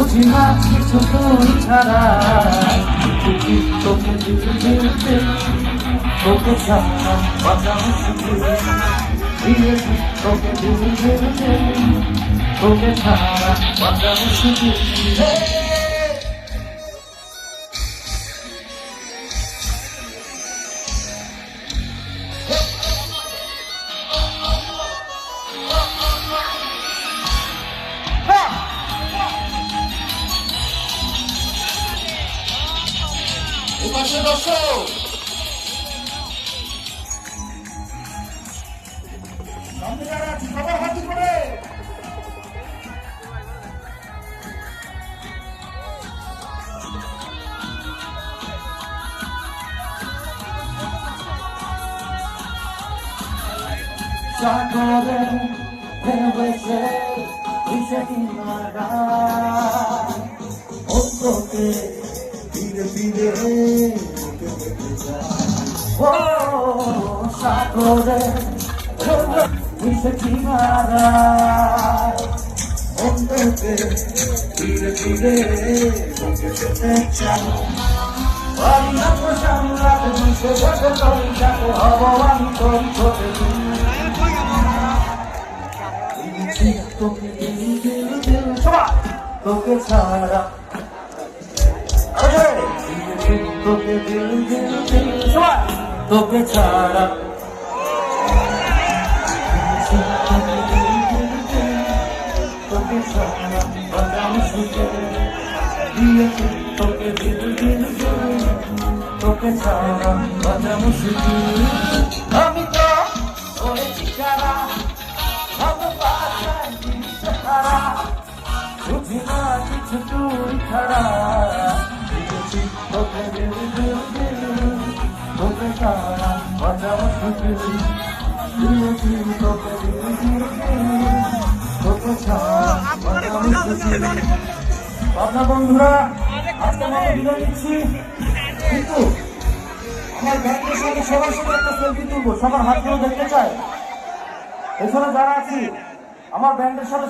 বুঝি না কিছু তুই ছাড়া, তোকে দিতে তোকে ছাড়া বাঁচা মুশকিল, তোকে দিতে তোকে ছাড়া বাঁচা মুশকিল। উপাসে দর্শক সবার হাতে করে সাগরে ভেসে ভেসে কিনারা তোকে ধীরে ধীরে ও সাগরে ভেসে কিনারা তোকে ধীরে ধীরে যেতে চাই। আমি আপনার সামলাতে মিশে যাবে তোর যাতে হব আমি তোর ছোটে তোকে তোকে ছাড়া তোকে তোকে ছাড়া তোকে ছাড়া বাজানো শুকে দিয়েছি তোকে তোকে ছাড়া বাজানো শুকে। আমি তো হয়েছি কারা বুঝি না কিছু তুই ছাড়া, তোকে তোকে ছাড়া বাঁচা মুশকিল, তোকে তোকে ছাড়া বাঁচা মুশকিল। কথা বন্ধুরা, আজকে আমরা বিদায় নিচ্ছি, কিন্তু আমার ব্যাংকের সাথে সবার সাথে একটা সেলফি তুলবো, সবার হাতগুলো দেখতে চাই। এছাড়া যারা আছি আমার ব্যান্ডের সাথে